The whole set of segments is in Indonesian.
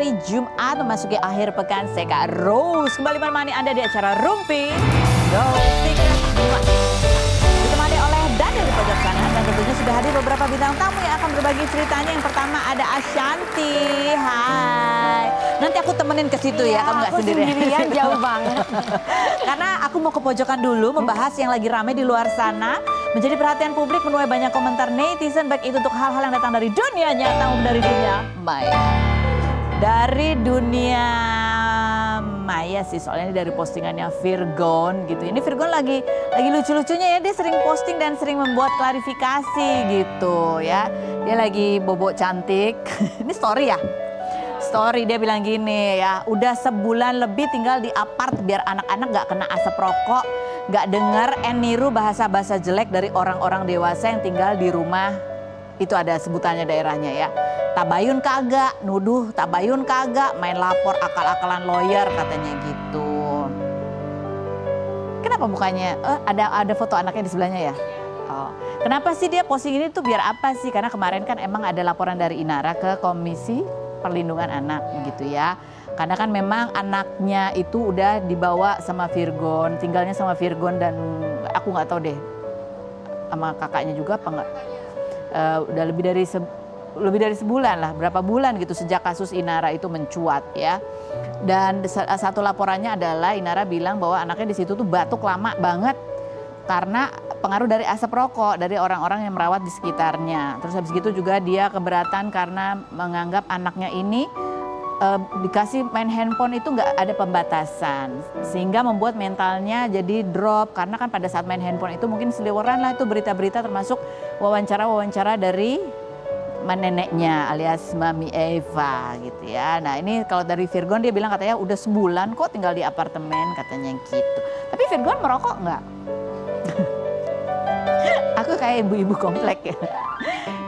hari Jumat memasuki akhir pekan. Saya Kak Rose kembali menemani Anda di acara Rumpi Gosip 2. Ditemani oleh Daniel di pojok sana dan tentunya sudah hadir beberapa bintang tamu yang akan berbagi ceritanya. Yang pertama ada Ashanti. Hai. Nanti aku temenin ke situ ya, kamu nggak sendirian. Sendirian jauh banget. Karena aku mau ke pojokan dulu membahas yang lagi rame di luar sana. Menjadi perhatian publik menuai banyak komentar netizen, baik itu untuk hal-hal yang datang dari dunia nyata maupun dari dunia maya. Dari dunia maya sih, soalnya ini dari postingannya Virgon gitu. Ini Virgon lagi lucu-lucunya ya, dia sering posting dan sering membuat klarifikasi gitu ya. Dia lagi bobo cantik. Ini story ya? Story dia bilang gini ya, udah sebulan lebih tinggal di apart biar anak-anak gak kena asap rokok, gak denger niru bahasa-bahasa jelek dari orang-orang dewasa yang tinggal di rumah. Itu ada sebutannya daerahnya ya. Tabayun kagak, nuduh tabayun kagak, main lapor akal-akalan lawyer katanya gitu. Kenapa bukannya? Ada foto anaknya di sebelahnya ya? Oh. Kenapa sih dia posting ini tuh biar apa sih? Karena kemarin kan emang ada laporan dari Inara ke Komisi Perlindungan Anak gitu ya. Karena kan memang anaknya itu udah dibawa sama Virgon, tinggalnya sama Virgon dan aku nggak tahu deh sama kakaknya juga apa enggak. Udah lebih dari sebulan lah, berapa bulan gitu sejak kasus Inara itu mencuat ya. Dan satu laporannya adalah Inara bilang bahwa anaknya di situ tuh batuk lama banget karena pengaruh dari asap rokok dari orang-orang yang merawat di sekitarnya. Terus habis gitu juga dia keberatan karena menganggap anaknya ini dikasih main handphone itu nggak ada pembatasan. Sehingga membuat mentalnya jadi drop. Karena kan pada saat main handphone itu mungkin seliweran lah itu berita-berita termasuk wawancara-wawancara dari neneknya alias Mami Eva gitu ya. Nah ini kalau dari Virgon dia bilang katanya udah sebulan kok tinggal di apartemen katanya gitu. Tapi Virgon merokok nggak? Aku kayak ibu-ibu komplek ya.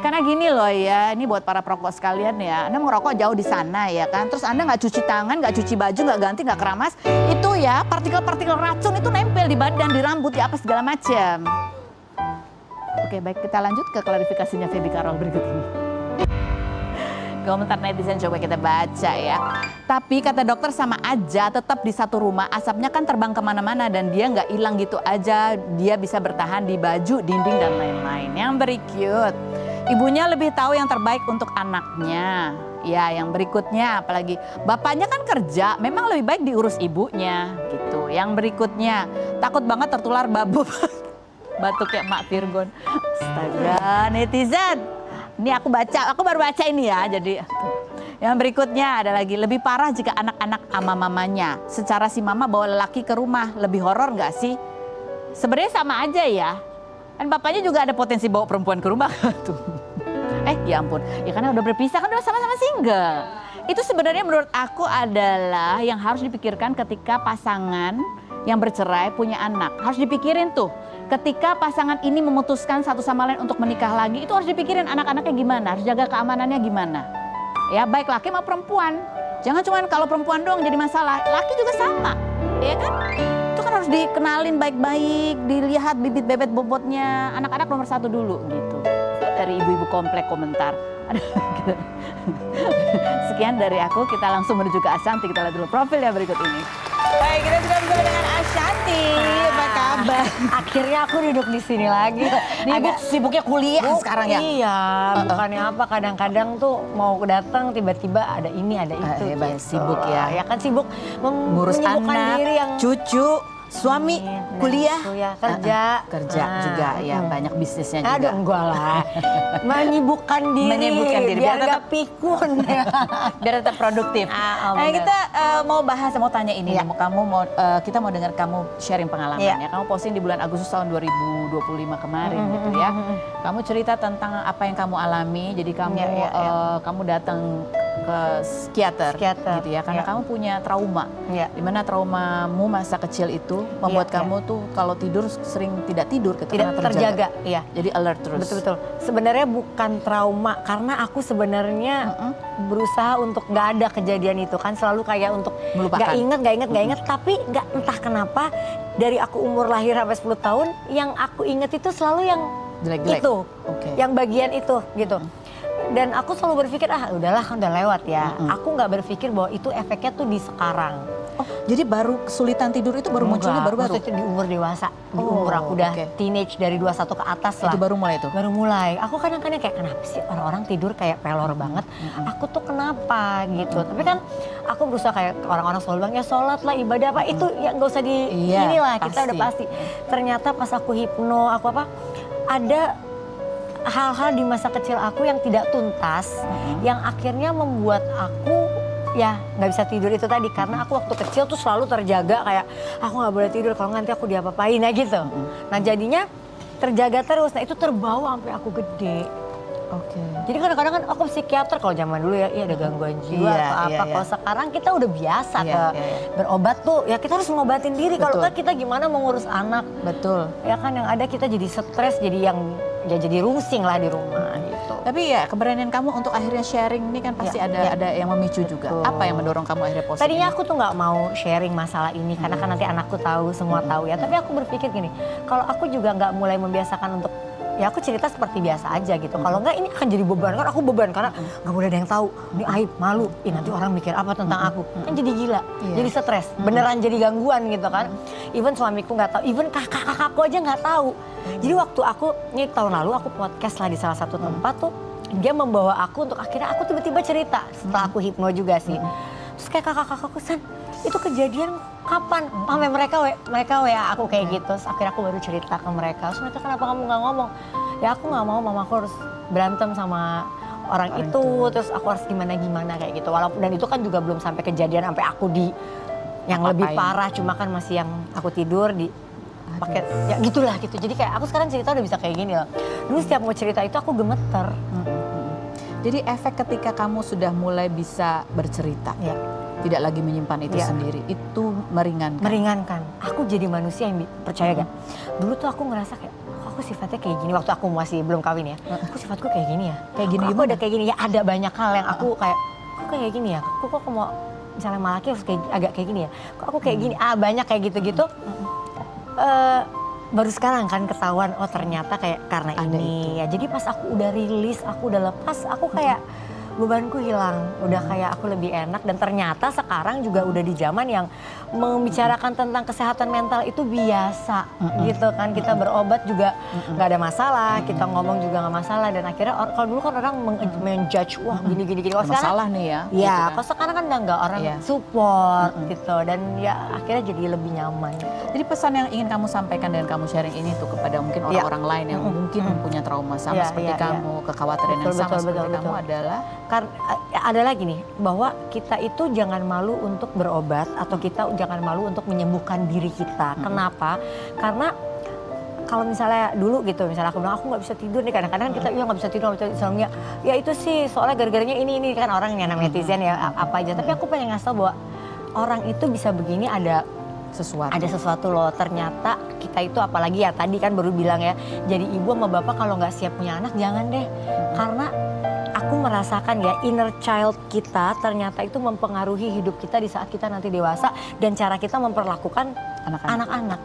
Karena gini loh ya, ini buat para perokok sekalian ya. Anda merokok jauh di sana ya kan. Terus Anda nggak cuci tangan, nggak cuci baju, nggak ganti, nggak keramas. Itu ya partikel-partikel racun itu nempel di badan, di rambut, di apa segala macam. Oke baik, kita lanjut ke klarifikasinya Feby Karol berikut ini. Komentar netizen coba kita baca ya. Tapi kata dokter sama aja tetap di satu rumah, asapnya kan terbang kemana-mana dan dia nggak hilang gitu aja. Dia bisa bertahan di baju, dinding dan lain-lain. Yang berikut, ibunya lebih tahu yang terbaik untuk anaknya. Ya yang berikutnya apalagi bapaknya kan kerja, memang lebih baik diurus ibunya gitu. Yang berikutnya, takut banget tertular babu. Batuk ya Mak Virgon. Astaga netizen. Ini aku baru baca ini ya. Jadi yang berikutnya ada lagi, lebih parah jika anak-anak ama mamanya. Secara si mama bawa lelaki ke rumah, lebih horor nggak sih? Sebenarnya sama aja ya. Kan bapaknya juga ada potensi bawa perempuan ke rumah tuh. Ya ampun. Ya karena udah berpisah kan udah sama-sama single. Itu sebenarnya menurut aku adalah yang harus dipikirkan ketika pasangan yang bercerai punya anak. Harus dipikirin tuh. Ketika pasangan ini memutuskan satu sama lain untuk menikah lagi, itu harus dipikirin anak-anaknya gimana, harus jaga keamanannya gimana. Ya baik laki maupun perempuan. Jangan cuma kalau perempuan doang jadi masalah, laki juga sama. Ya kan? Itu kan harus dikenalin baik-baik, dilihat bibit bebet bobotnya. Anak-anak nomor satu dulu gitu. Dari ibu-ibu komplek komentar. Sekian dari aku, kita langsung menuju ke Ashanti. Kita lihat dulu profil yang berikut ini. Baik, kita sudah bersama dengan Ashanti. Apa kabar? Akhirnya aku duduk di sini lagi. Sibuknya kuliah sekarang ya? Iya, bukannya apa, kadang-kadang tuh mau datang tiba-tiba ada ini, ada itu. Gitu. Sibuk ya? Ya kan sibuk ngurus anak, diri yang cucu, suami, kuliah, kerja. Kerja juga ya, banyak bisnisnya juga. Aduh enggak lah, menyibukkan diri biar gak pikun. Biar tetap produktif. Kita mau tanya ini, kita mau dengar kamu sharing pengalaman ya. Kamu posting di bulan Agustus tahun 2025 kemarin gitu ya. Kamu cerita tentang apa yang kamu alami, jadi kamu datang ke psikiater gitu ya, karena kamu punya trauma, dimana traumamu masa kecil itu membuat kamu tuh kalau tidur sering tidak tidur gitu, tidak terjaga, jadi alert terus. Betul. Sebenarnya bukan trauma, karena aku sebenarnya berusaha untuk nggak ada kejadian itu kan, selalu kayak untuk melupakan, nggak inget, tapi nggak entah kenapa dari aku umur lahir sampai 10 tahun yang aku inget itu selalu yang jelek-jelek. Itu, yang bagian itu gitu. Dan aku selalu berpikir udahlah kan udah lewat ya. Aku nggak berpikir bahwa itu efeknya tuh di sekarang. Oh, jadi baru kesulitan tidur itu baru munculnya baru-baru? Maksudnya di umur dewasa, di umur aku udah teenage dari 21 ke atas lah. Itu baru mulai tuh? Baru mulai. Aku kadang-kadang kayak kenapa sih orang-orang tidur kayak pelor banget. Aku tuh kenapa gitu. Tapi kan aku berusaha kayak orang-orang selalu bilang ya sholat lah, ibadah apa. Itu ya nggak usah di inilah, kita udah pasti. Ternyata pas aku hipno, aku ada hal-hal di masa kecil aku yang tidak tuntas. Yang akhirnya membuat aku ya nggak bisa tidur itu tadi karena aku waktu kecil tuh selalu terjaga kayak aku nggak boleh tidur kalau nanti aku diapa-apain gitu. Nah jadinya terjaga terus. Nah itu terbawa sampai aku gede. Jadi kadang-kadang kan aku psikiater kalau zaman dulu ya ada gangguan jiwa atau apa. Kalau sekarang kita udah biasa berobat tuh ya kita harus ngobatin diri. Kalau kan kita gimana mengurus anak. Betul. Ya kan yang ada kita jadi stres jadi yang ya jadi rungsing lah di rumah gitu. Tapi ya keberanian kamu untuk akhirnya sharing ini kan pasti ada yang memicu juga. Apa yang mendorong kamu akhirnya positif? Tadinya aku tuh nggak mau sharing masalah ini karena kan nanti anakku tahu, semua tahu ya. Tapi aku berpikir gini, kalau aku juga nggak mulai membiasakan untuk ya aku cerita seperti biasa aja gitu. Kalau nggak ini akan jadi beban kan aku beban karena nggak boleh ada yang tahu. Ini aib, malu. Nanti orang mikir apa tentang aku? Kan jadi gila, jadi stres. Beneran jadi gangguan gitu kan. Even suamiku nggak tahu, even kakak-kakakku aja nggak tahu. Jadi waktu aku, ini tahun lalu aku podcast lah di salah satu tempat tuh, dia membawa aku untuk akhirnya aku tiba-tiba cerita setelah aku hipno juga sih. Terus kayak kakak-kakakku, San, itu kejadian kapan? Sampai mereka WA aku kayak gitu. Terus akhirnya aku baru cerita ke mereka. Terus mereka kenapa kamu nggak ngomong? Ya aku nggak mau, mamaku harus berantem sama orang itu. Terus aku harus gimana kayak gitu. Walaupun dan itu kan juga belum sampai kejadian sampai aku di yang lebih parah. Cuma kan masih yang aku tidur di paket ya gitulah gitu. Jadi kayak aku sekarang cerita udah bisa kayak gini loh. Dulu setiap mau cerita itu aku gemeter. Jadi efek ketika kamu sudah mulai bisa bercerita, tidak lagi menyimpan itu sendiri, itu meringankan. Meringankan. Aku jadi manusia yang percaya gak? Dulu tuh aku ngerasa kayak aku sifatnya kayak gini waktu aku masih belum kawin ya. Aku sifatku kayak gini ya. Kayak gini aku ada kayak gini ya. Ada banyak hal yang aku kayak aku kayak gini ya. Aku kok mau misalnya malaki harus kayak agak kayak gini ya. Kok aku kayak gini? Banyak kayak gitu-gitu. Baru sekarang kan ketahuan ternyata kayak karena ini ya. Jadi pas aku udah rilis, aku udah lepas, aku kayak bebanku hilang, udah kayak aku lebih enak. Dan ternyata sekarang juga udah di zaman yang membicarakan tentang kesehatan mental itu biasa gitu kan. Kita berobat juga nggak ada masalah, kita ngomong juga nggak masalah. Dan akhirnya kalau dulu kan orang menjudge, wah gini. Kalau sekarang masalah nih ya. Ya, gitu kan. Kalau sekarang kan nggak orang support gitu. Dan ya akhirnya jadi lebih nyaman gitu. Jadi pesan yang ingin kamu sampaikan dan kamu sharing ini tuh kepada mungkin orang-orang lain yang mungkin punya trauma sama seperti kamu, kekhawatiran yang sama seperti kamu adalah karena ada lagi nih bahwa kita itu jangan malu untuk berobat atau kita jangan malu untuk menyembuhkan diri kita. Kenapa? Karena kalau misalnya dulu gitu, misalnya aku bilang aku nggak bisa tidur nih, kadang-kadang kita nggak bisa tidur, insomnia. Ya itu sih soalnya gara-garanya ini kan orang yang namanya netizen ya apa aja. Tapi aku pengen ngasih tau bahwa orang itu bisa begini ada sesuatu loh. Ternyata kita itu apalagi ya tadi kan baru bilang ya, jadi ibu sama bapak kalau nggak siap punya anak jangan deh. Karena aku merasakan ya inner child kita ternyata itu mempengaruhi hidup kita di saat kita nanti dewasa dan cara kita memperlakukan anak-anak.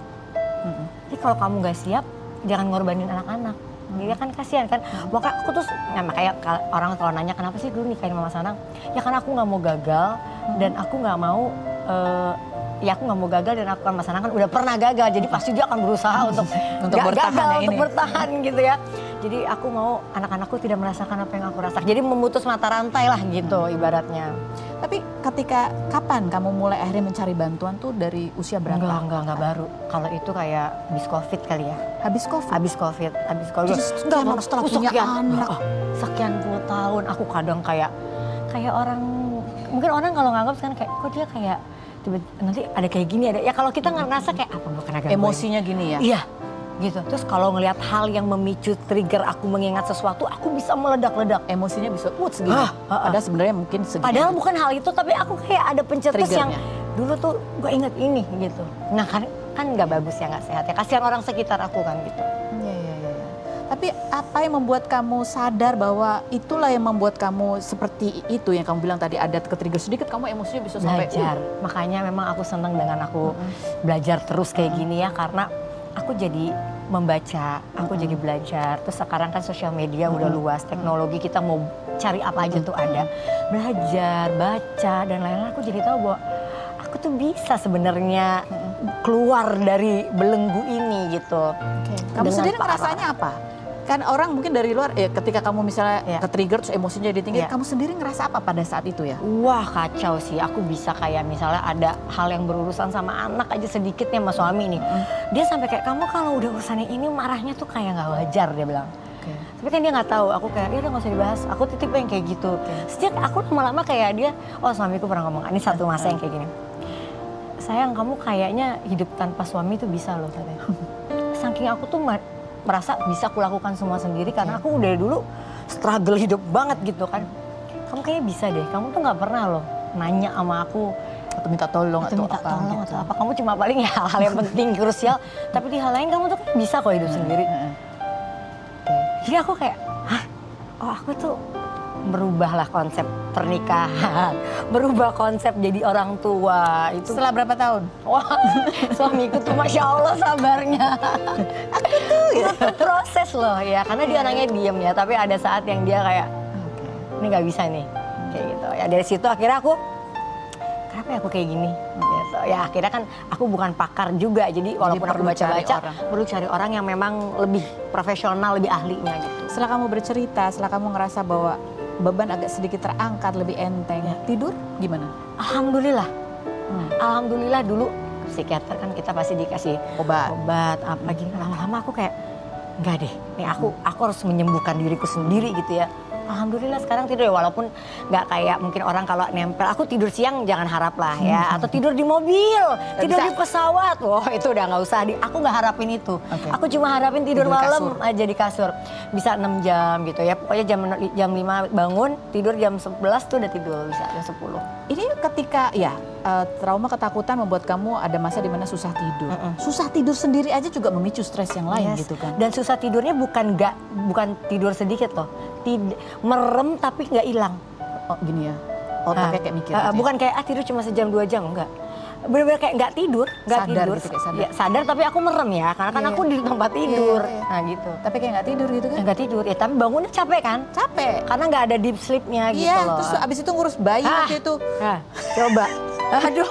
Jadi kalau kamu nggak siap jangan ngorbanin anak-anak. Dia kan kasihan kan. Makanya aku tuh kayak orang kalau nanya kenapa sih dulu nikahin Mama Sanang? Ya karena aku nggak mau gagal dan aku nggak mau aku nggak mau gagal dan aku kan Mas Sanang kan udah pernah gagal. Jadi pasti dia akan berusaha untuk bertahan untuk bertahan gitu ya. Jadi aku mau anak-anakku tidak merasakan apa yang aku rasakan. Jadi memutus mata rantai lah gitu ibaratnya. Tapi kapan kamu mulai akhirnya mencari bantuan tuh dari usia berapa? Enggak baru. Kalau itu kayak habis COVID kali ya. Habis COVID? Habis COVID. Jadi setelah punya anak. Sekian puluh tahun aku kadang kayak orang, mungkin orang kalau nganggap kan kayak kok dia kayak nanti ada kayak gini ada. Ya kalau kita ngerasa kayak apa bukan agak emosinya gini ya? Iya. Gitu. Terus kalau ngelihat hal yang memicu trigger aku mengingat sesuatu, aku bisa meledak-ledak. Emosinya bisa segini. Padahal sebenarnya mungkin segini. Padahal bukan hal itu, tapi aku kayak ada pencetus yang dulu tuh gue inget ini gitu. Nah kan nggak bagus ya, nggak sehat ya. Kasihan orang sekitar aku kan gitu. Iya. Tapi apa yang membuat kamu sadar bahwa itulah yang membuat kamu seperti itu yang kamu bilang tadi ada ke-trigger sedikit kamu emosinya bisa sampai belajar. Makanya memang aku senang dengan aku belajar terus kayak gini ya karena aku jadi membaca, aku jadi belajar. Terus sekarang kan sosial media udah luas, teknologi kita mau cari apa aja tuh ada. Belajar, baca dan lain-lain, aku jadi tahu bahwa aku tuh bisa sebenarnya keluar dari belenggu ini gitu. Kamu Dengan sendiri parah. ngerasanya apa? Kan orang mungkin dari luar, ketika kamu misalnya ke-trigger terus emosinya jadi tinggi, Iya. kamu sendiri ngerasa apa pada saat itu ya? Wah kacau sih, aku bisa kayak misalnya ada hal yang berurusan sama anak aja sedikitnya sama suami nih. Dia sampai kayak, kamu kalau udah urusannya ini marahnya tuh kayak nggak wajar, dia bilang. Tapi kan dia nggak tahu, aku kayak, dia udah nggak usah dibahas, aku titip yang kayak gitu. Sejak aku lama-lama kayak dia, oh suamiku pernah ngomong, ini satu masa yang kayak gini. Sayang, kamu kayaknya hidup tanpa suami tuh bisa loh katanya. Saking aku tuh merasa bisa aku lakukan semua sendiri karena aku udah dulu struggle hidup banget gitu kan. Kamu kayaknya bisa deh, kamu tuh nggak pernah loh nanya sama aku Atau minta tolong atau atau minta apa tolong gitu. atau apa. Kamu cuma paling ya hal-hal yang penting, krusial. Tapi di hal lain kamu tuh kan bisa kok hidup sendiri. Jadi aku kayak, hah? Oh aku tuh merubahlah konsep pernikahan, berubah konsep jadi orang tua itu. Setelah berapa tahun? Wah, suamiku tuh masya Allah sabarnya. Aku tuh proses loh ya, karena dia anaknya diem ya, tapi ada saat yang dia kayak, ini nggak bisa nih, kayak gitu. Ya dari situ akhirnya aku, kenapa ya aku kayak gini? Gitu. Ya akhirnya kan aku bukan pakar juga, jadi walaupun aku perlu cari baca-baca, orang. perlu cari orang yang memang lebih profesional, lebih ahlinya gitu. Setelah kamu bercerita, setelah kamu ngerasa bahwa beban agak sedikit terangkat, lebih enteng, tidur gimana? Alhamdulillah, alhamdulillah dulu psikiater kan kita pasti dikasih obat apa gitu. Lama-lama aku kayak enggak deh, nih aku harus menyembuhkan diriku sendiri gitu ya. Alhamdulillah sekarang tidur ya, walaupun nggak kayak mungkin orang kalau nempel. Aku tidur siang jangan harap lah ya, atau tidur di mobil, tidur bisa. di pesawat. Wah itu udah nggak usah, aku nggak harapin itu. Aku cuma harapin tidur Tidur di malam kasur. aja di kasur. Bisa 6 jam gitu ya, pokoknya jam 5 bangun, tidur jam 11 tuh udah tidur, bisa jam 10. Ini ketika trauma ketakutan membuat kamu ada masa di mana susah tidur. Susah tidur sendiri aja juga memicu stres yang lain Yes. gitu kan. Dan susah tidurnya bukan tidur sedikit loh, merem tapi nggak hilang. Oh gini ya, otaknya kayak mikir gitu ya? Bukan kayak tidur cuma sejam 2 jam, enggak. Bener-bener kayak nggak tidur, nggak Sadar tidur. gitu, kayak sadar. Ya, sadar tapi aku merem ya, karena kan aku di tempat tidur. Iya. Nah gitu. Tapi kayak nggak tidur gitu kan? Nggak tidur, ya tapi bangunnya capek kan? Capek. Karena nggak ada deep sleep-nya gitu Iya, loh. terus abis itu ngurus bayi waktu itu. Nah, coba. Aduh,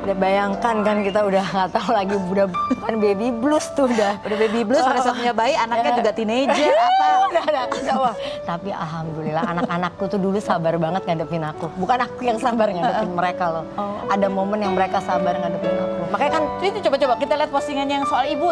udah bayangkan kan kita udah nggak tahu lagi, udah bukan baby blues tuh udah. Udah baby blues, pada saat punya bayi, anaknya juga teenager apa. Udah, wah. Tapi alhamdulillah anak-anakku tuh dulu sabar banget ngadepin aku. Bukan aku yang sabar ngadepin mereka loh. Ada momen yang mereka sabar ngadepin aku. Makanya kan Itu coba-coba kita lihat postingannya yang soal ibu.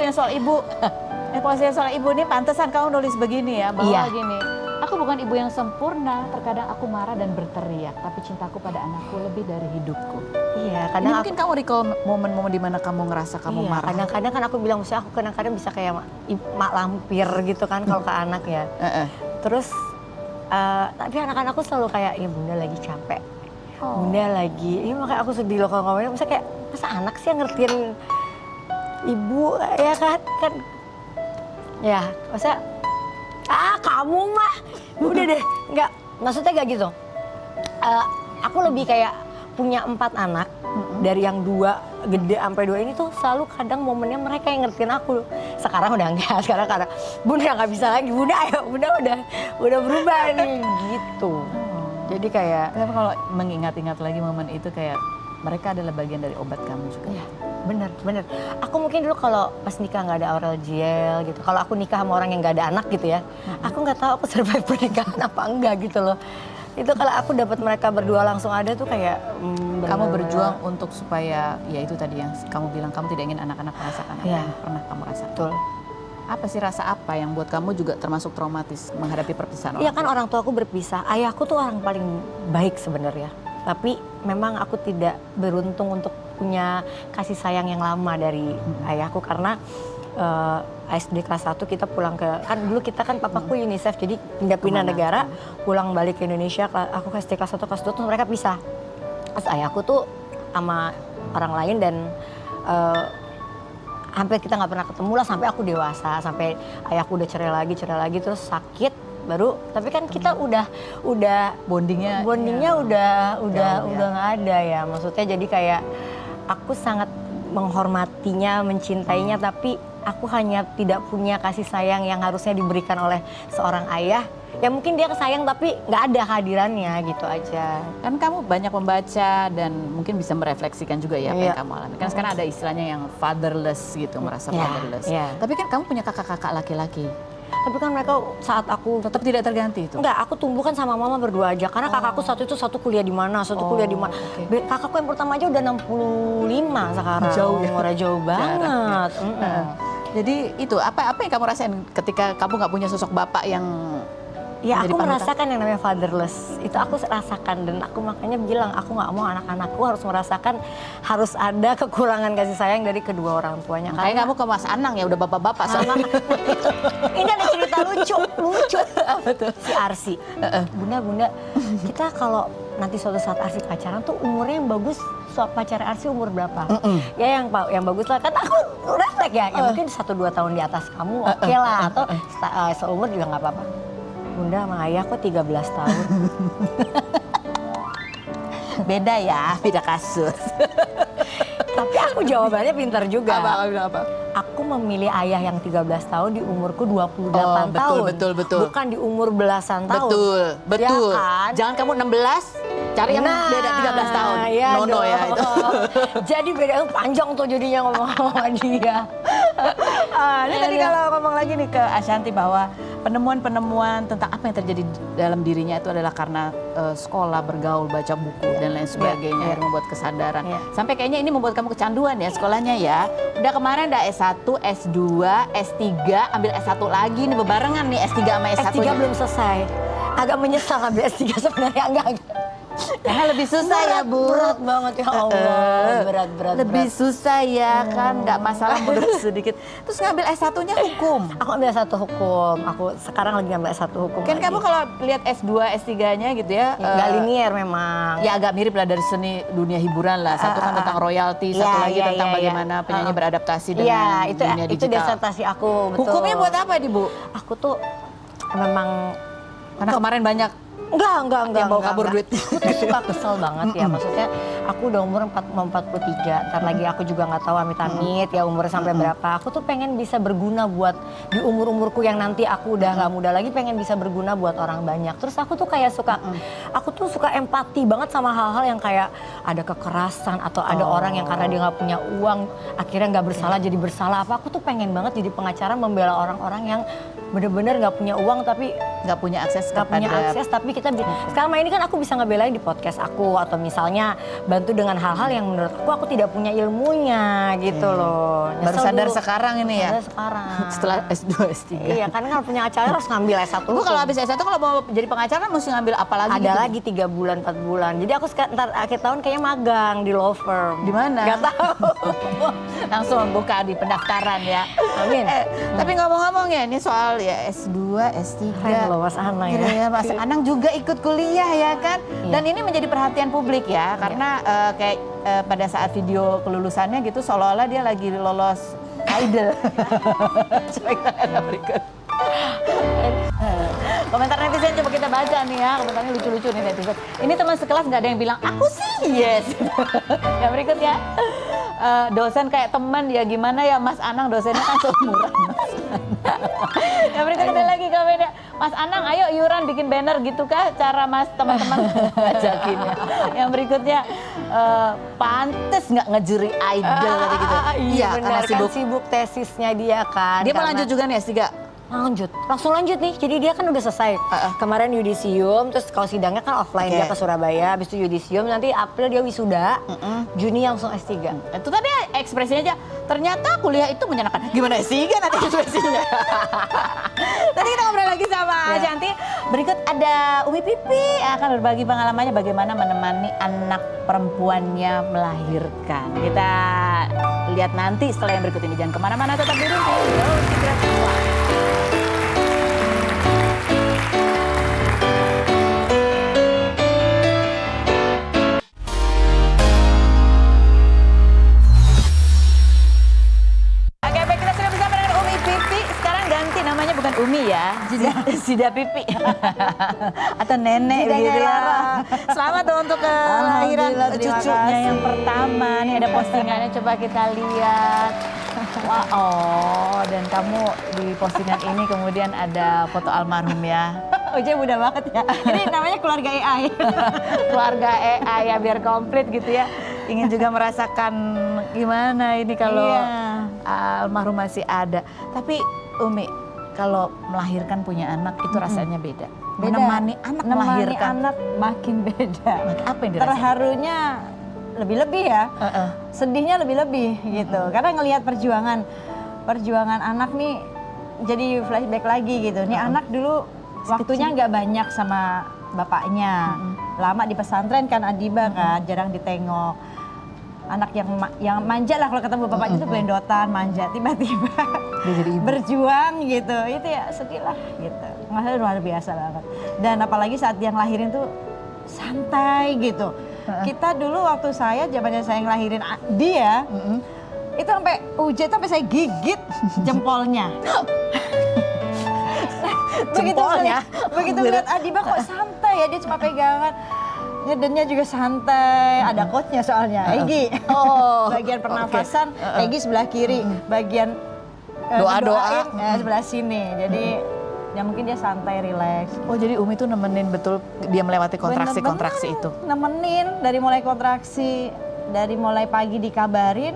Postingan soal ibu ini pantesan kamu nulis begini ya, bahwa Iya. gini. Aku bukan ibu yang sempurna, terkadang aku marah dan berteriak, tapi cintaku pada anakku lebih dari hidupku. iya, Ini kadang mungkin kamu recall momen-momen di mana kamu ngerasa kamu iya, marah. kadang-kadang kan aku bilang, maksudnya aku kadang-kadang bisa kayak mak lampir gitu kan kalau ke anak ya. Terus tapi anak-anakku selalu kayak, ya bunda lagi capek, bunda lagi, ini makanya aku sedih loh kalau ngomongnya. Maksudnya kayak, masa anak sih yang ngertiin ibu ya kan ya, maksudnya kamu mah udah deh, nggak, maksudnya gak gitu. Aku lebih kayak punya 4 anak, dari yang 2 gede sampai 2 ini tuh selalu kadang momennya mereka yang ngertiin aku. Sekarang udah enggak, sekarang karena bunda nggak bisa lagi, bunda ayo, bunda udah berubah nih gitu. Jadi kayak Kenapa kalau mengingat-ingat lagi momen itu kayak mereka adalah bagian dari obat kamu juga. iya, bener. Aku mungkin dulu kalau pas nikah nggak ada oral gel gitu. Kalau aku nikah sama orang yang nggak ada anak gitu ya, aku nggak tahu aku survive pernikahan apa enggak gitu loh. Itu kalau aku dapat mereka berdua langsung ada tuh kayak Kamu bener-bener. berjuang untuk supaya, ya itu tadi yang kamu bilang, kamu tidak ingin anak-anak merasakan apa Iya. yang pernah kamu rasakan. Betul. Apa sih rasa apa yang buat kamu juga termasuk traumatis menghadapi perpisahan Iya orang kan tua? orang tua aku berpisah. Ayahku tuh orang paling baik sebenarnya. Tapi memang aku tidak beruntung untuk punya kasih sayang yang lama dari ayahku karena SD kelas 1 kita pulang ke, kan dulu kita kan papaku UNICEF jadi pindah-pindah Kemana? negara, pulang balik ke Indonesia. Aku ke SD kelas 1 kelas 2 tuh mereka pisah. Terus ayahku tuh sama orang lain dan hampir kita nggak pernah ketemu lah sampai aku dewasa, sampai ayahku udah cerai lagi terus sakit baru. Tapi kan kita udah Bondingnya udah Jauh ya. nggak ada ya. Maksudnya jadi kayak aku sangat menghormatinya, mencintainya, tapi aku hanya tidak punya kasih sayang yang harusnya diberikan oleh seorang ayah. Ya mungkin dia sayang tapi nggak ada kehadirannya gitu aja. Kan kamu banyak membaca dan mungkin bisa merefleksikan juga ya apa Iya. yang kamu alami. Kan sekarang ada istilahnya yang fatherless gitu, merasa Iya, fatherless. iya. Tapi kan kamu punya kakak-kakak laki-laki. Tapi kan mereka saat aku Tetap tidak terganti itu. enggak, aku tumbuh kan sama mama berdua aja. Karena kakakku satu kuliah di mana, satu kuliah di mana. oke. Kakakku yang pertama aja udah 65 sekarang. Jauh ya? Umurnya jauh banget. Jadi itu apa yang kamu rasain ketika kamu nggak punya sosok bapak yang Ya menjadi aku panutan? merasakan yang namanya fatherless. Itu aku rasakan dan aku makanya bilang aku nggak mau anak-anakku harus merasakan harus ada kekurangan kasih sayang dari kedua orang tuanya. Kayak kamu ke Mas Anang ya udah bapak-bapak sama. Ini ada cerita lucu. Si Arsi. Bunda, kita kalau nanti suatu saat Arsi pacaran tuh umurnya yang bagus. Pacar Arsi umur berapa? Ya yang bagus lah. Kan aku refleks ya. Ya mungkin 1-2 tahun di atas kamu oke lah. Atau seumur juga nggak apa-apa. Bunda sama ayah kok 13 tahun. Beda ya, beda kasus. Tapi aku jawabannya pintar juga. Apa? Aku memilih ayah yang 13 tahun di umurku 28 tahun. Betul. Bukan di umur belasan tahun. Betul. Ya kan? Jangan kamu 16, cari yang beda 13 tahun. Iya Nono ya dong. itu. Jadi beda panjang tuh jadinya ngomong sama dia. Ini tadi kalau ngomong lagi nih ke Ashanti bahwa penemuan-penemuan tentang apa yang terjadi dalam dirinya itu adalah karena sekolah, bergaul, baca buku dan lain sebagainya yang membuat kesadaran. Sampai kayaknya ini membuat kamu kecanduan ya sekolahnya ya. Udah kemarin udah S1, S2, S3, ambil S1 lagi nih bebarengan nih S3 sama S1. S3 belum selesai. Agak menyesal ambil S3 sebenarnya enggak. Karena lebih susah ya Bu. Berat banget ya Allah. Berat. Lebih susah ya kan, nggak masalah mundur sedikit. Terus ngambil S1-nya hukum. Aku ambil S1 hukum. Aku sekarang lagi ngambil S1 hukum. Kan lagi. kamu kalau lihat S2, S3-nya gitu ya. Nggak linear memang. Ya agak mirip lah dari seni dunia hiburan lah. Satu kan tentang royalti, satu lagi tentang bagaimana penyanyi beradaptasi dengan dunia itu digital. disertasi aku. Betul. Hukumnya buat apa nih Bu? Aku tuh memang Karena kemarin banyak Enggak. Yang bawa kabur duit. Aku tuh suka kesel banget ya. Maksudnya aku udah umur 43. Ntar lagi aku juga nggak tahu amit-amit ya umurnya sampai berapa. Aku tuh pengen bisa berguna buat di umur-umurku yang nanti aku udah nggak muda lagi, pengen bisa berguna buat orang banyak. Terus aku tuh kayak aku tuh suka empati banget sama hal-hal yang kayak ada kekerasan atau ada orang yang karena dia nggak punya uang akhirnya nggak bersalah jadi bersalah. Aku tuh pengen banget jadi pengacara membela orang-orang yang bener-bener nggak punya uang tapi nggak punya akses tapi kita sekarang ini kan aku bisa ngebelain di podcast aku atau misalnya bantu dengan hal-hal yang menurut aku tidak punya ilmunya gitu loh. Baru sadar sekarang ini ya. Sadar sekarang. Setelah S2, S3. Iya kan kalau punya acara harus ngambil S1. Bu kalau habis S1 kalau mau jadi pengacara mesti ngambil apa lagi? Ada lagi 3 bulan 4 bulan. Jadi aku ntar akhir tahun kayaknya magang di law firm. Di mana? Gak tahu. Langsung buka di pendaftaran ya. Amin. Tapi ngomong-ngomong ya ini soal ya S2, S3. Keren loh Mas Anang ya. Ya, Mas Anang juga ikut kuliah ya kan. Dan ini menjadi perhatian publik ya. Karena kayak pada saat video kelulusannya gitu seolah-olah dia lagi lolos idol. Coba kita lihat berikut. Komentar netizen coba kita baca nih ya. Komentarnya lucu-lucu nih netizen. Ini teman sekelas nggak ada yang bilang aku sih yes. Yang berikut ya. Dosen kayak teman ya gimana ya Mas Anang dosennya kan seumuran Mas Anang. Yang berikut ada lagi komennya. Mas Anang ayo iuran bikin banner gitu kah cara Mas teman-teman ajakin ya. Yang berikutnya pantes nggak ngejuri idol tadi gitu. Iya benar kan sibuk tesisnya dia kan. Dia mau lanjut juga nih S3. Langsung lanjut nih. Jadi dia kan udah selesai. Kemarin yudisium, terus kalau sidangnya kan offline dia ke Surabaya, habis itu yudisium, nanti April dia wisuda, Juni langsung S3. Itu tadi ekspresinya aja, ternyata kuliah itu menyenangkan. Gimana S3 nanti ekspresinya? Tadi kita ngobrol lagi sama Ashanti. Berikut ada Umi Pipi akan berbagi pengalamannya bagaimana menemani anak perempuannya melahirkan. Kita lihat nanti setelah yang berikut ini. Jangan kemana-mana, tetap di rumah. Umi ya, Sida Pipi atau nenek gitu ya. Selamat dong untuk kelahiran cucunya yang pertama. Nih ada postingannya, coba kita lihat. Wah, oh, dan kamu di postingan ini kemudian ada foto almarhum ya. Uje muda banget ya. Ini namanya keluarga AI. Keluarga AI ya, biar komplit gitu ya. Ingin juga merasakan gimana ini kalau almarhum masih ada. Tapi Umi, kalau melahirkan punya anak itu rasanya beda. Menemani anak melahirkan. Anak makin beda. Apa yang dirasakan? Terharunya lebih-lebih ya. Sedihnya lebih-lebih gitu. Karena ngelihat perjuangan anak nih jadi flashback lagi gitu. Nih anak dulu waktunya nggak banyak sama bapaknya. Lama di pesantren kan Adiba kan, jarang ditengok. Anak yang manja lah kalau ketemu bapaknya tuh belendotan, manja. Tiba-tiba Dia jadi ibu. berjuang gitu. Itu ya sedih lah gitu. Nggak luar biasa banget. Dan apalagi saat dia ngelahirin tuh santai gitu. Kita dulu waktu zamannya saya ngelahirin dia, itu sampai Uje itu sampai saya gigit jempolnya. Jempolnya? Begitu ngeliat Adiba kok santai ya, dia cuma pegangan. Nyedennya juga santai, ada coachnya soalnya, Egi. Bagian pernafasan, Egi sebelah kiri, bagian Doa-doain sebelah sini. Jadi ya mungkin dia santai, rileks. Oh, jadi Umi tuh nemenin betul dia melewati kontraksi-kontraksi itu. Nemenin dari mulai kontraksi, dari mulai pagi dikabarin,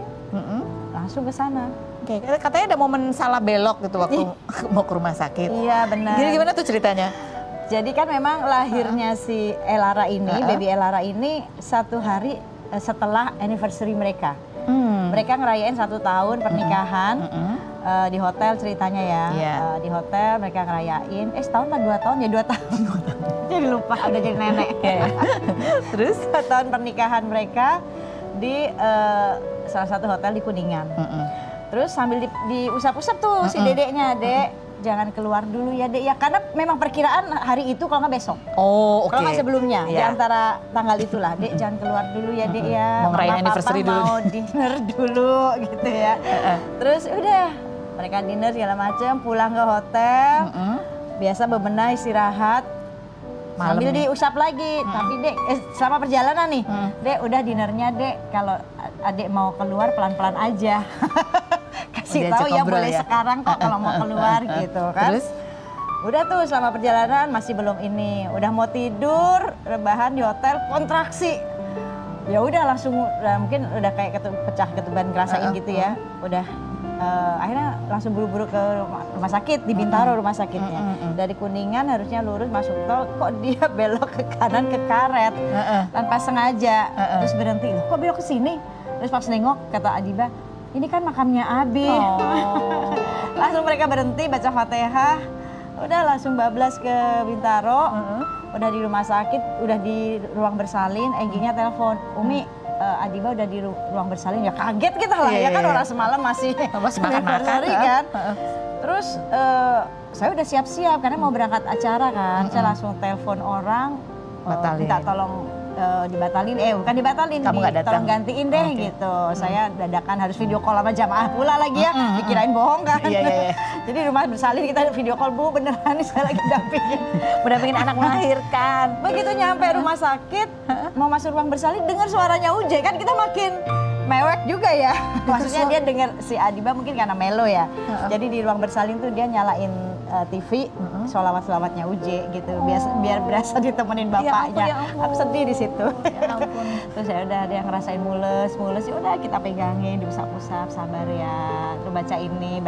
langsung ke sana. Oke, katanya ada momen salah belok gitu waktu mau ke rumah sakit. Iya benar. Jadi gimana tuh ceritanya? Jadi kan memang lahirnya si Elara ini, baby Elara ini 1 hari setelah anniversary mereka. Mereka ngerayain 1 tahun pernikahan di hotel ceritanya ya. Di hotel mereka ngerayain, setahun atau 2 tahun ya 2 tahun. Jadi lupa, udah jadi nenek. Terus 2 tahun pernikahan mereka di salah satu hotel di Kuningan. Terus sambil diusap-usap tuh si dedeknya, Dek. Jangan keluar dulu ya Dek ya, karena memang perkiraan hari itu kalau nggak besok. Oh, oke. Kalau nggak sebelumnya, di antara tanggal itulah, Dek jangan keluar dulu ya Dek ya. Mau ngerayain anniversary dulu. Mau dinner dulu gitu ya. Terus udah, mereka dinner segala macam, pulang ke hotel, biasa bebenah istirahat. Sambil diusap lagi, tapi Dek, selama perjalanan nih, Dek udah dinernya Dek, kalau Adek mau keluar pelan-pelan aja. Kasih tahu ya boleh ya? Sekarang kok kalau mau keluar gitu kan. Terus? Udah tuh selama perjalanan masih belum ini, udah mau tidur, rebahan di hotel, kontraksi. Ya udah langsung, mungkin udah kayak pecah ketuban ngerasain gitu ya. Udah akhirnya langsung buru-buru ke rumah sakit di Bintaro rumah sakitnya. Dari Kuningan harusnya lurus masuk tol, kok dia belok ke kanan ke karet tanpa sengaja. Terus berhenti, loh kok belok ke sini? Terus pas nengok kata Adiba, ini kan makamnya Abi. Langsung mereka berhenti baca Fatihah. Udah langsung bablas ke Bintaro. Udah di rumah sakit, udah di ruang bersalin, Eginya telepon, Umi Adiba udah di ruang bersalin. Ya kaget kita lah, ya kan orang semalam masih makan-makan kan. Terus saya udah siap-siap karena mau berangkat acara kan. Saya langsung telepon orang, minta tolong dibatalin, bukan dibatalin, tolong gantiin deh gitu. Saya dadakan harus video call sama jamaah pula lagi ya, dikirain bohong kan. Jadi rumah bersalin kita video call, Bu beneran nih saya lagi dampingin anak melahirkan. Begitu nyampe rumah sakit, mau masuk ruang bersalin dengar suaranya Uje, kan kita makin mewek juga ya. Maksudnya dia dengar si Adiba mungkin karena melo ya. Jadi di ruang bersalin tuh dia nyalain TV, sholawat-sholawatnya Uje gitu, biar berasa ditemenin bapaknya. Ya ampun. Aku sedih di situ. Ya ampun. Terus ya udah dia ngerasain mules, ya udah kita pegangin, diusap-usap, sabar ya. Terus baca ini,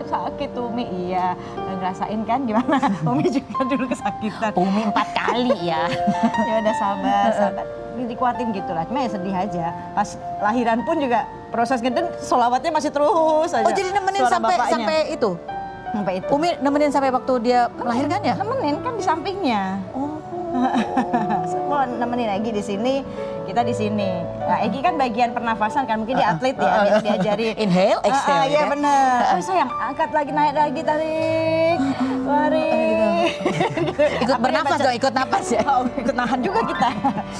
sakit Umi, iya. Ngerasain kan gimana? Umi juga dulu kesakitan. Umi 4 kali ya. Ya udah sabar. Dikuatin gitu lah, cuma ya sedih aja. Pas lahiran pun juga proses ngeden, sholawatnya masih terus aja. Oh jadi nemenin sampai itu? Sampai itu. Umi nemenin sampai waktu dia melahirkan ya? Nemenin kan di sampingnya. Semua nemenin Egi di sini, kita di sini. Nah, Egi kan bagian pernafasan kan, mungkin dia atlet ya, diajari. Inhale, exhale. Iya bener. Oh sayang, angkat lagi, naik lagi, tarik, tarik. Ikut bernafas dong, ikut napas ya. Ikut nahan juga kita.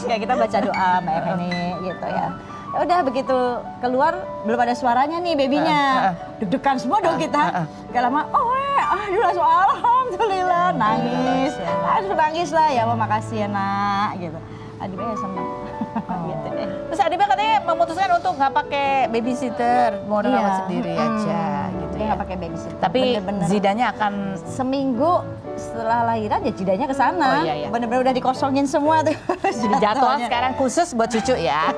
Ya kita baca doa Mbak Eveni gitu ya. Ya udah begitu keluar belum ada suaranya nih babynya. Deg-degan semua dong kita. Gak lama, aduh langsung alhamdulillah nangis. Aduh nangis lah ya, makasih ya nak gitu. Adibnya senang. Gitu deh. Terus Adibnya katanya memutuskan untuk nggak pakai babysitter, mau Iya. rawat sendiri aja gitu Dia ya. nggak pakai babysitter. Tapi Bener-bener. Zidanya akan Seminggu setelah lahiran ya jidanya ke sana. Oh, iya, iya. Bener-bener udah dikosongin semua tuh. jadi jadwal sekarang khusus buat cucu ya.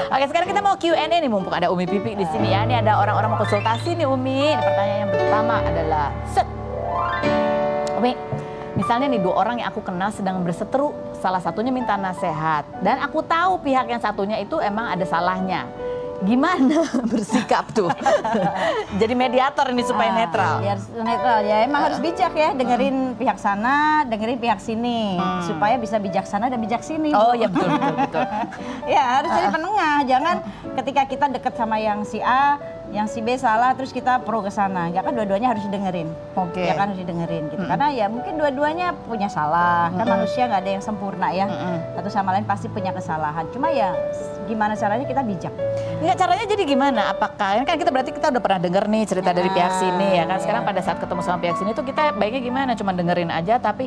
Oke, sekarang kita mau Q&A nih, mumpung ada Umi Pipi di sini ya. Ini ada orang-orang mau konsultasi nih Umi. Ini pertanyaan yang pertama adalah, Umi, misalnya nih 2 orang yang aku kenal sedang berseteru, salah satunya minta nasihat dan aku tahu pihak yang satunya itu emang ada salahnya. Gimana bersikap tuh? Jadi mediator ini supaya netral. Biar netral ya, emang harus bijak ya, dengerin pihak sana, dengerin pihak sini, supaya bisa bijaksana dan bijak sini. Oh Bu. ya betul betul betul. Ya harus jadi penengah, jangan ketika kita deket sama yang si A, yang si B salah, terus kita pro ke sana. Ya kan dua-duanya harus didengerin. Oke. Ya kan harus didengerin gitu. Karena ya mungkin dua-duanya punya salah. Kan manusia nggak ada yang sempurna ya. Satu sama lain pasti punya kesalahan. Cuma ya gimana caranya kita bijak. Enggak, caranya jadi gimana? Apakah kan kita berarti kita udah pernah denger nih cerita dari pihak sini ya kan. Sekarang pada saat ketemu sama pihak sini tuh kita baiknya gimana? Cuma dengerin aja tapi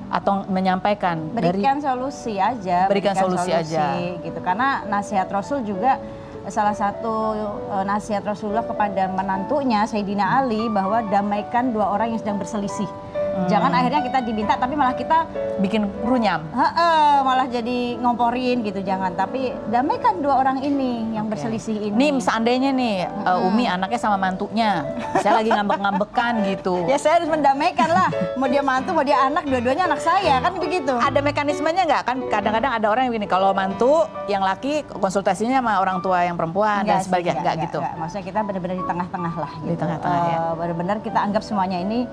atau menyampaikan Berikan solusi aja. Berikan solusi aja. Gitu. Karena nasihat Rasul juga salah satu nasihat Rasulullah kepada menantunya Sayyidina Ali bahwa damaikan 2 orang yang sedang berselisih. Jangan akhirnya kita diminta tapi malah kita bikin runyam. malah jadi ngomporin gitu, jangan. Tapi damaikan 2 orang ini yang berselisih ini. Nih seandainya nih Umi anaknya sama mantunya, saya lagi ngambek-ngambekan gitu. Ya saya harus mendamaikan lah. Mau dia mantu, mau dia anak, dua-duanya anak saya kan begitu. Ada mekanismenya nggak? Kan kadang-kadang ada orang yang gini, kalau mantu yang laki konsultasinya sama orang tua yang perempuan dan sih, sebagainya, nggak gitu. enggak. Maksudnya kita benar-benar di tengah-tengah lah. Di Gitu. tengah-tengah, ya. Benar-benar kita anggap semuanya ini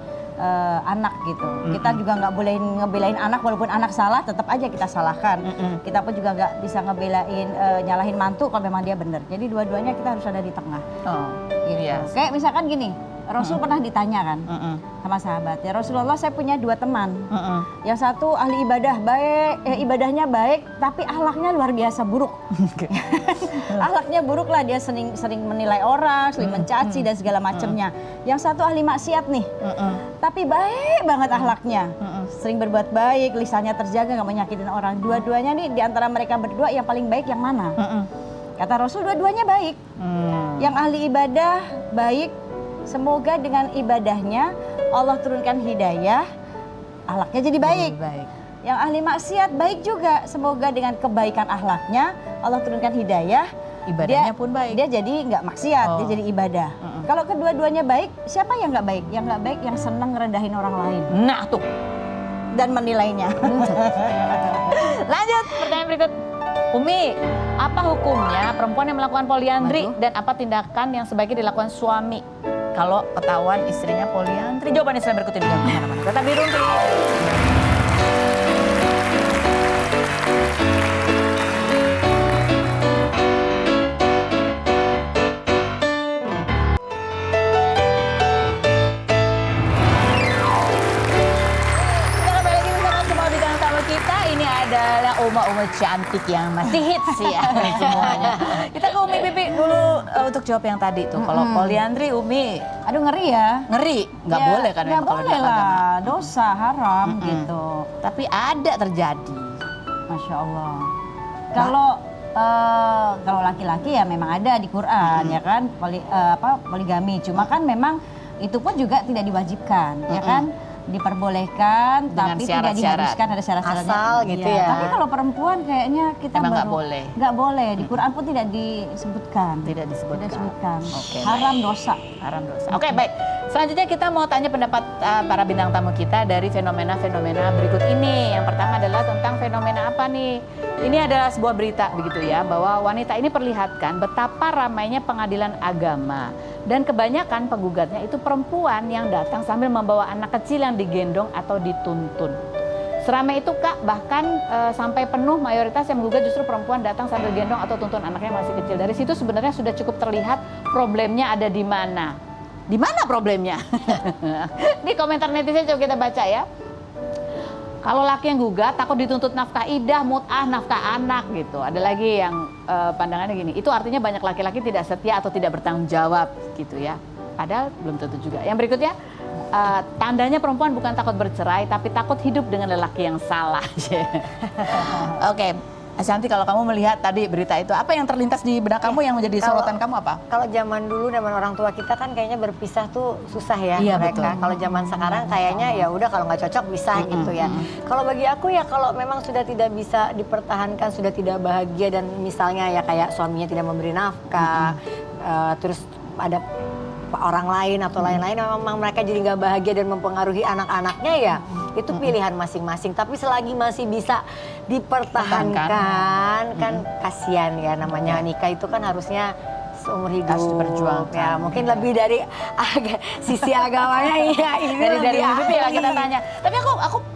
anak gitu. Kita juga nggak boleh ngebelain anak walaupun anak salah, tetap aja kita salahkan. Kita pun juga nggak bisa ngebelain nyalahin mantu kalau memang dia benar. Jadi dua-duanya kita harus ada di tengah. Oh, Gitu. iya. Kayak misalkan gini, Rasul pernah ditanya kan sama sahabatnya, Rasulullah saya punya 2 teman. Yang satu ahli ibadah baik, ibadahnya baik, tapi akhlaknya luar biasa buruk. Akhlaknya buruk lah, dia sering menilai orang, sering mencaci dan segala macamnya. Yang satu ahli maksiat nih, tapi baik banget akhlaknya, sering berbuat baik, lisannya terjaga, nggak menyakitin orang. Dua-duanya nih di antara mereka berdua yang paling baik yang mana? Kata Rasul dua-duanya baik. Yang ahli ibadah baik, semoga dengan ibadahnya Allah turunkan hidayah, akhlaknya jadi baik. Yang ahli maksiat baik juga, semoga dengan kebaikan akhlaknya Allah turunkan hidayah, Ibadahnya pun baik. Dia jadi nggak maksiat, dia Oh. jadi ibadah. Kalau kedua-duanya baik, siapa yang nggak baik? Yang nggak baik yang senang ngerendahin orang lain Nah tuh. dan menilainya. Lanjut pertanyaan berikut. Umi, apa hukumnya perempuan yang melakukan poliandri dan apa tindakan yang sebaiknya dilakukan suami kalau ketahuan istrinya poliandri? Jawabannya setelah berikut ini, jangan kemana-mana. Tetap di Rumpi. Kita kembali lagi bersama semua bintang tamu kita. Ini adalah Uma-uma cantik yang masih hits ya semuanya. Kita ke Umi Pipi dulu untuk jawab yang tadi tuh. Kalau poliandri Umi Aduh ngeri ya. ngeri, nggak Ya, boleh kan nggak memang kalau boleh dalam agama. lah, dosa haram gitu. Tapi ada terjadi. Masya Allah. Kalau laki-laki ya memang ada di Quran ya kan poligami. Cuma kan memang itu pun juga tidak diwajibkan ya kan, diperbolehkan Dengan tapi tidak syarat-syarat. diharuskan, ada syarat-syaratnya. Asal gitu ya. Tapi kalau perempuan kayaknya kita Emang nggak baru boleh. nggak boleh. Di Quran pun tidak disebutkan. Tidak disebutkan. Tidak disebutkan. Oke, Haram dosa. Haram dosa. Oke, baik. Selanjutnya kita mau tanya pendapat para bintang tamu kita dari fenomena-fenomena berikut ini. Yang pertama adalah tentang fenomena apa nih? Ini adalah sebuah berita begitu ya, bahwa wanita ini perlihatkan betapa ramainya pengadilan agama. Dan kebanyakan penggugatnya itu perempuan yang datang sambil membawa anak kecil yang digendong atau dituntun. Seramai itu Kak, bahkan sampai penuh mayoritas yang menggugat justru perempuan datang sambil gendong atau tuntun anaknya yang masih kecil. Dari situ sebenarnya sudah cukup terlihat problemnya ada di mana. Di mana problemnya? Di komentar netizen coba kita baca ya. Kalau laki yang gugat takut dituntut nafkah idah, mut'ah, nafkah anak gitu. Ada lagi yang pandangannya gini, itu artinya banyak laki-laki tidak setia atau tidak bertanggung jawab gitu ya. Padahal belum tentu juga. Yang berikutnya, tandanya perempuan bukan takut bercerai, tapi takut hidup dengan lelaki yang salah. Oke, Ashanti, kalau kamu melihat tadi berita itu, apa yang terlintas di benak kamu yang menjadi sorotan kamu apa? Kalau zaman dulu, zaman orang tua kita kan kayaknya berpisah tuh susah ya Iya, mereka. betul. Kalau zaman sekarang kayaknya ya udah kalau nggak cocok pisah gitu ya. Kalau bagi aku ya kalau memang sudah tidak bisa dipertahankan, sudah tidak bahagia dan misalnya ya kayak suaminya tidak memberi nafkah, terus ada orang lain atau lain-lain, memang mereka jadi nggak bahagia dan mempengaruhi anak-anaknya ya, itu pilihan masing-masing. Tapi selagi masih bisa dipertahankan, kan kasihan ya, namanya nikah itu kan harusnya seumur hidup. Harus diperjuangkan. Ya, mungkin lebih dari sisi agamanya iya ini Dari lebih itu ya ahli. kita tanya. Tapi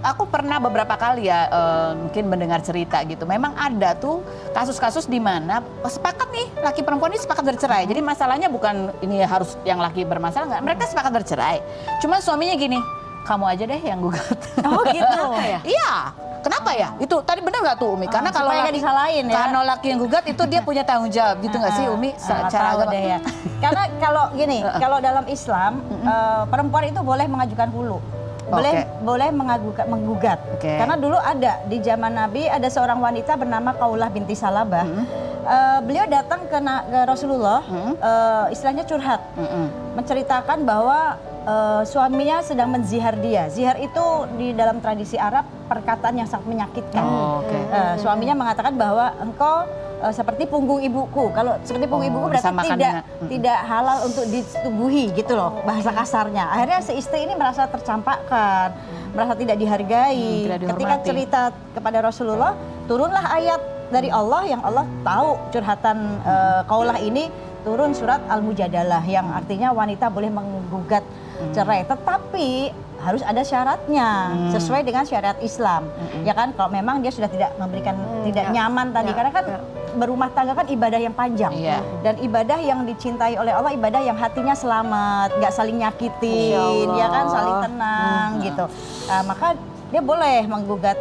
aku pernah beberapa kali ya mungkin mendengar cerita gitu. Memang ada tuh kasus-kasus di mana sepakat nih laki perempuan ini sepakat bercerai. Jadi masalahnya bukan ini harus yang laki bermasalah nggak. Mereka sepakat bercerai. Cuma suaminya gini, kamu aja deh yang gugat. Oh gitu ya. Iya. Kenapa ya? Itu tadi benar nggak tuh Umi? Karena kalau supaya nggak disalahin ya. Kalau laki yang gugat itu dia punya tanggung jawab gitu nggak sih Umi? Nggak Secara tahu agama. deh ya. Karena kalau gini, kalau dalam Islam perempuan itu boleh mengajukan hulu. Boleh menggugat. Oke. Karena dulu ada di zaman Nabi ada seorang wanita bernama Kaulah binti Salabah. Beliau datang ke Rasulullah, istilahnya curhat, menceritakan bahwa suaminya sedang menzihar dia. Zihar itu di dalam tradisi Arab perkataan yang sangat menyakitkan. Oh, oke. Suaminya mengatakan bahwa engkau seperti punggung ibuku. Kalau seperti punggung ibuku berarti disamakan tidak halal untuk ditubuhi gitu loh, bahasa kasarnya. Akhirnya si istri ini merasa tercampakkan, merasa tidak dihargai. Tidak dihormati. Ketika cerita kepada Rasulullah, turunlah ayat dari Allah yang Allah tahu curhatan Kaulah ini, turun surat Al-Mujadalah yang artinya wanita boleh menggugat cerai, tetapi harus ada syaratnya sesuai dengan syariat Islam. Ya kan, kalau memang dia sudah tidak memberikan tidak nyaman tadi, karena kan berumah tangga kan ibadah yang panjang. Iya. Dan ibadah yang dicintai oleh Allah, ibadah yang hatinya selamat, nggak saling nyakitin, ya kan, saling tenang gitu. Maka dia boleh menggugat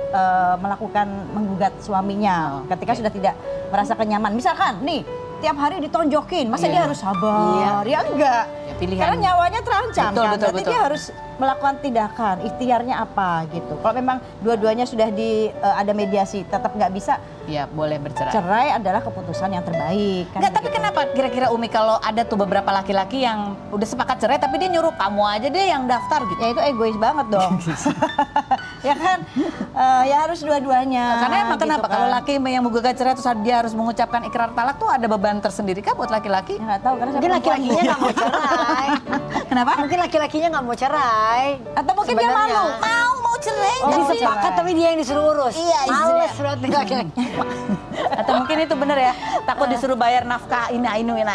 suaminya ketika sudah tidak merasa kenyaman. Misalkan nih, tiap hari ditonjokin, masa dia harus sabar? Ya enggak. Pilihan. Karena nyawanya terancam, Betul, kan? betul, Berarti betul. dia harus melakukan tindakan, ikhtiarnya apa gitu. Kalau memang dua-duanya sudah ada mediasi, tetap nggak bisa, Ya boleh bercerai. cerai adalah keputusan yang terbaik. Kan Enggak, tapi begitu. kenapa kira-kira Umi kalau ada tuh beberapa laki-laki yang udah sepakat cerai tapi dia nyuruh kamu aja deh yang daftar gitu? Ya itu egois banget dong. Ya kan, ya harus dua-duanya. Karena emang gitu kenapa kan. kalau laki yang menggugat cerai terus dia harus mengucapkan ikrar talak tuh ada beban tersendiri kah buat laki-laki? Ya, nggak tahu karena saya Mungkin perempuan. laki-lakinya nggak mau cerai. Kenapa? Mungkin laki-lakinya nggak mau cerai. Atau mungkin dia Sebenarnya. malu. Mau cerai. Oh, Jadi mau sepakat cerai. tapi dia yang disuruh urus. Iya, Males berarti laki-laki. Atau mungkin itu benar ya, takut disuruh bayar nafkah ini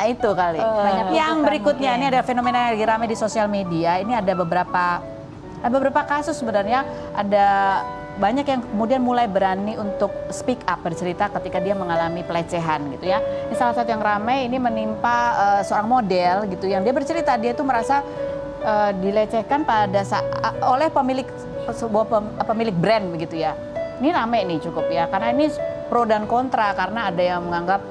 itu kali. Banyak Yang tuntutan berikutnya mungkin. ini ada fenomena yang lagi ramai di sosial media. Ini ada beberapa kasus sebenarnya, ada banyak yang kemudian mulai berani untuk speak up, bercerita ketika dia mengalami pelecehan gitu ya. Ini salah satu yang ramai, ini menimpa seorang model gitu yang dia bercerita dia tuh merasa dilecehkan oleh pemilik brand begitu ya. Ini ramai nih cukup ya, karena ini pro dan kontra, karena ada yang menganggap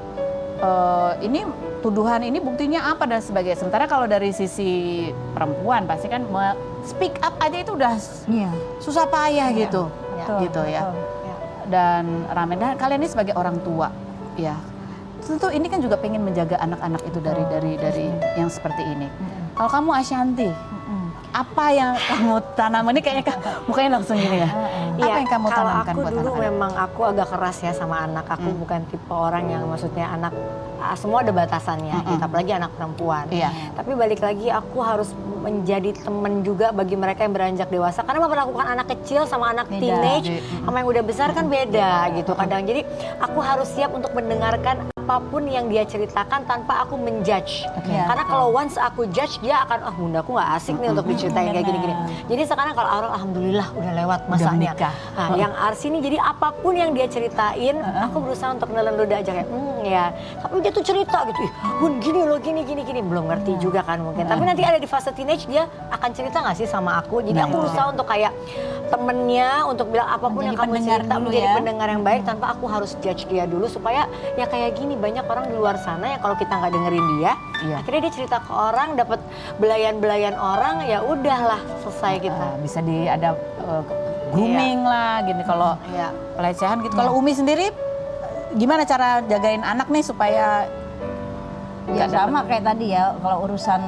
ini tuduhan ini buktinya apa dan sebagainya. Sementara kalau dari sisi perempuan pasti kan speak up aja itu udah Iya. susah payah gitu, Betul, gitu ya. betul. Dan ramai. Dan kalian ini sebagai orang tua, ya tentu ini kan juga pengen menjaga anak-anak itu dari yang seperti ini. Kalau kamu Ashanti, apa yang kamu tanam? Ini kayaknya mukanya langsung gini ya. Apa yang kamu kalau tanamkan aku buat dulu anak-anak? memang aku agak keras ya sama anak. Aku bukan tipe orang yang maksudnya anak semua ada batasannya, gitu, apalagi anak perempuan. Iya. Tapi balik lagi aku harus menjadi teman juga bagi mereka yang beranjak dewasa. Karena memperlakukan anak kecil sama anak Beda. teenage sama yang udah besar kan beda gitu kadang. Jadi aku harus siap untuk mendengarkan apapun yang dia ceritakan tanpa aku menjudge. Iya, Karena kalau once aku judge dia akan bundaku nggak asik nih untuk diceritain kayak gini-gini. Jadi sekarang kalau Aurel alhamdulillah udah lewat masanya. menikah. Nah, yang Arsi ini jadi apapun yang dia ceritain, aku berusaha untuk nelen ludah aja kayak, ya. Tapi dia tuh cerita gitu, Bun gini loh, gini. Belum ngerti juga kan mungkin. Tapi nanti ada di fase teenage dia akan cerita nggak sih sama aku. Jadi aku berusaha untuk kayak temennya untuk bilang apapun Menjadi yang kamu pendengar cerita dulu menjadi ya. pendengar yang baik tanpa aku harus judge dia dulu supaya ya kayak gini banyak orang di luar sana ya kalau kita nggak dengerin dia Iya. akhirnya dia cerita ke orang dapat belayan-belayan orang ya udahlah selesai kita. Bisa ada grooming lah gini kalau Iya. pelecehan gitu. Kalau Umi sendiri gimana cara jagain anak nih supaya Ya nggak sama kayak tadi ya, kalau urusan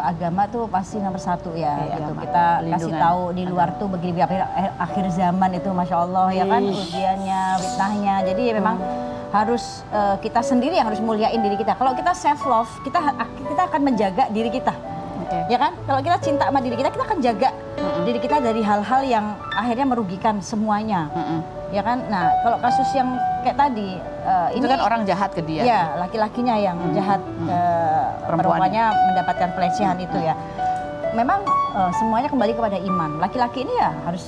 agama tuh pasti nomor satu ya. Iya, Gitu. agama. Kita kasih Pelindungan tahu di luar tuh begini akhir zaman itu masya Allah ya kan ujiannya, fitnahnya. Jadi ya memang harus kita sendiri yang harus muliain diri kita. Kalau kita self love, kita akan menjaga diri kita. Oke. Ya kan? Kalau kita cinta sama diri kita akan jaga diri kita dari hal-hal yang akhirnya merugikan semuanya. Ya kan? Nah, kalau kasus yang kayak tadi itu ini kan orang jahat ke dia. ya laki-lakinya yang jahat perempuannya mendapatkan pelecehan itu ya. Memang semuanya kembali kepada iman. Laki-laki ini ya harus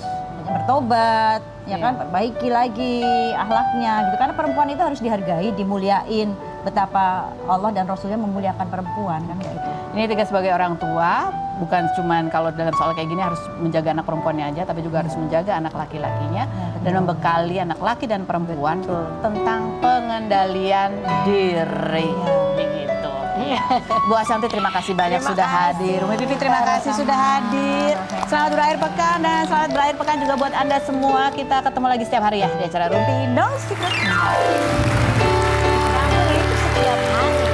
bertobat, ya kan, perbaiki lagi akhlaknya gitu. Karena perempuan itu harus dihargai, dimuliain. Betapa Allah dan Rasulnya memuliakan perempuan kan gitu. Ini Tiga sebagai orang tua bukan cuman kalau dalam soal kayak gini harus menjaga anak perempuannya aja, tapi juga harus menjaga anak laki-lakinya dan membekali anak laki dan perempuan tentang pengendalian diri. Begitu. Bu Ashanti terima kasih banyak sudah hadir. Umi Pipi terima kasih sudah hadir. Selamat berakhir pekan dan selamat berakhir pekan juga buat Anda semua. Kita ketemu lagi setiap hari ya di acara Rumpi No Secret. Kamu itu setiap hari